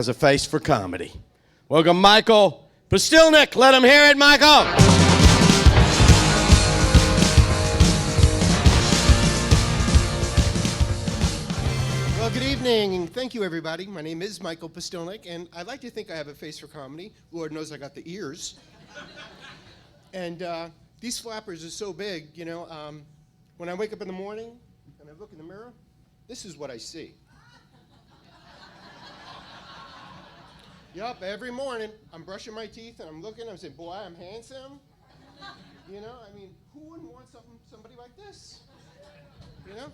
As a face for comedy. Welcome, Michael Pustilnik. Let him hear it, Michael. Well, good evening. Thank you, everybody. My name is Michael Pustilnik, and I'd like to think I have a face for comedy. Lord knows I got the ears. And these flappers are so big, you know, when I wake up in the morning and I look in the mirror, this is what I see. Yup, every morning I'm brushing my teeth and I'm looking, I'm saying, boy, I'm handsome. You know, I mean, who wouldn't want somebody like this? You know?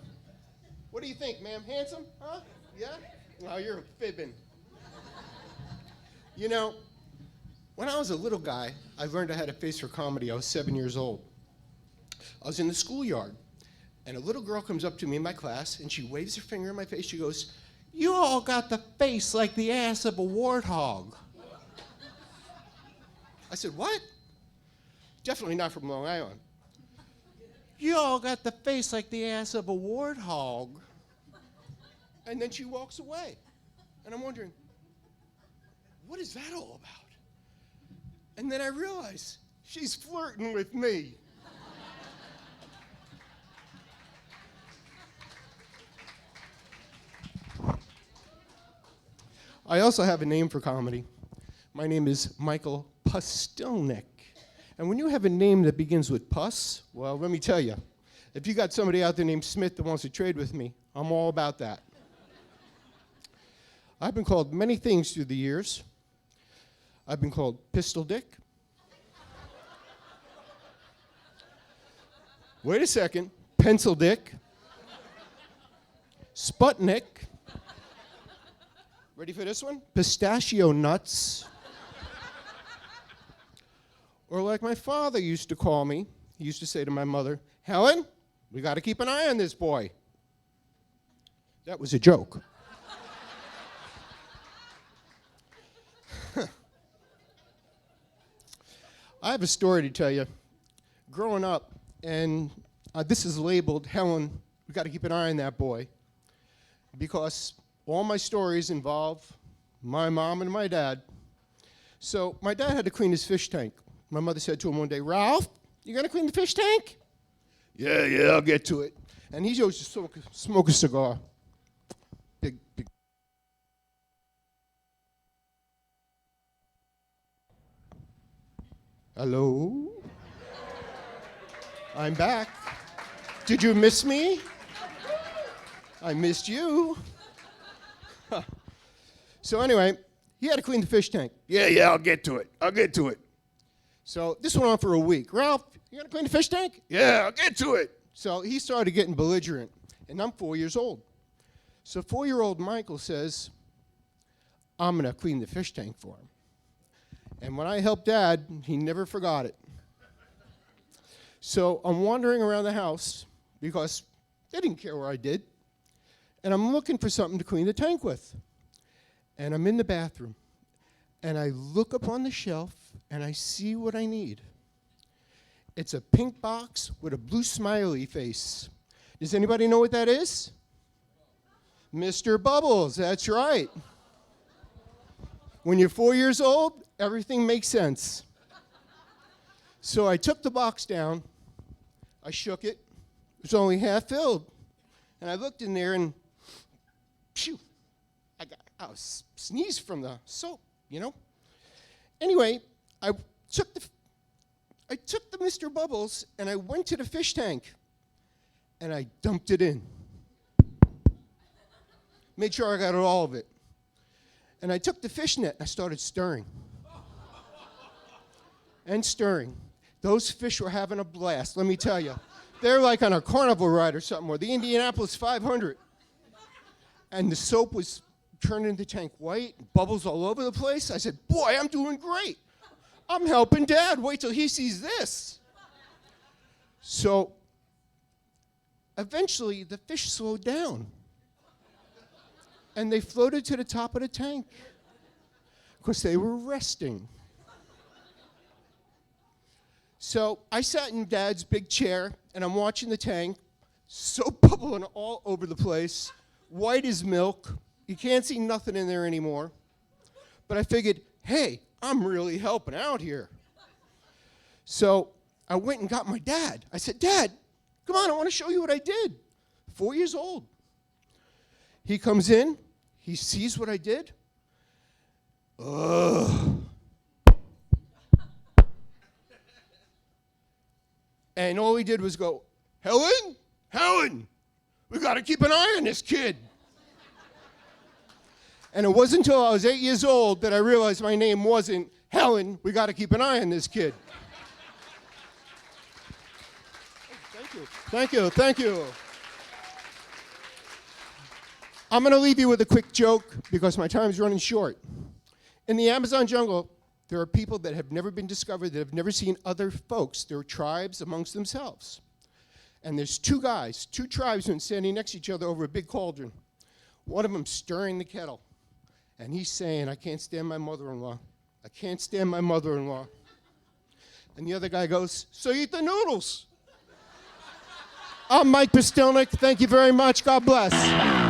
What do you think, ma'am? Handsome? Huh? Yeah? Oh, you're fibbing. You know, when I was a little guy, I learned I had a face for comedy. I was 7 years old. I was in the schoolyard, and a little girl comes up to me in my class, and she waves her finger in my face. She goes, "You all got the face like the ass of a warthog." I said, "What?" Definitely not from Long Island. "You all got the face like the ass of a warthog." And then she walks away. And I'm wondering, what is that all about? And then I realize she's flirting with me. I also have a name for comedy. My name is Michael Pustilnik. And when you have a name that begins with pus, well, let me tell you, if you got somebody out there named Smith that wants to trade with me, I'm all about that. I've been called many things through the years. I've been called Pistol Dick. Wait a second, Pencil Dick. Sputnik. Ready for this one? Pistachio Nuts. Or like my father used to call me, he used to say to my mother, "Helen, we got to keep an eye on this boy." That was a joke. I have a story to tell you. Growing up, and this is labeled, "Helen, we got to keep an eye on that boy," because all my stories involve my mom and my dad. So my dad had to clean his fish tank. My mother said to him one day, "Ralph, you gonna clean the fish tank?" Yeah, I'll get to it. And he used to smoke a cigar. Big. Hello? I'm back. Did you miss me? I missed you. So anyway, he had to clean the fish tank. Yeah, I'll get to it. So this went on for a week. "Ralph, you gonna clean the fish tank?" "Yeah, I'll get to it." So he started getting belligerent, and I'm 4 years old. So 4-year-old Michael says, "I'm gonna clean the fish tank for him." And when I helped Dad, he never forgot it. So I'm wandering around the house because they didn't care what I did. And I'm looking for something to clean the tank with. And I'm in the bathroom. And I look up on the shelf and I see what I need. It's a pink box with a blue smiley face. Does anybody know what that is? Mr. Bubbles, that's right. When you're 4 years old, everything makes sense. So I took the box down, I shook it, it was only half filled. And I looked in there and, phew, I was sneezed from the soap, you know? Anyway, I took the Mr. Bubbles and I went to the fish tank and I dumped it in. Made sure I got all of it. And I took the fish net and I started stirring. And stirring. Those fish were having a blast, let me tell you. They're like on a carnival ride or something, or the Indianapolis 500. And the soap was turning the tank white, bubbles all over the place. I said, "Boy, I'm doing great. I'm helping Dad. Wait till he sees this." So eventually the fish slowed down. And they floated to the top of the tank because they were resting. So I sat in Dad's big chair, and I'm watching the tank, soap bubbling all over the place, white as milk. You can't see nothing in there anymore. But I figured, hey, I'm really helping out here. So I went and got my dad. I said, Dad, come on, I want to show you what I did. 4 years old. He comes in. He sees what I did. Ugh. And all he did was go, Helen, we got to keep an eye on this kid. And it wasn't until I was 8 years old that I realized my name wasn't Helen, we got to keep an eye on this kid. Thank you. I'm going to leave you with a quick joke because my time's running short. In the Amazon jungle, there are people that have never been discovered, that have never seen other folks. There are tribes amongst themselves. And there's two tribesmen standing next to each other over a big cauldron. One of them stirring the kettle. And he's saying, I can't stand my mother-in-law. I can't stand my mother-in-law. And the other guy goes, so eat the noodles. I'm Mike Pustilnik. Thank you very much. God bless.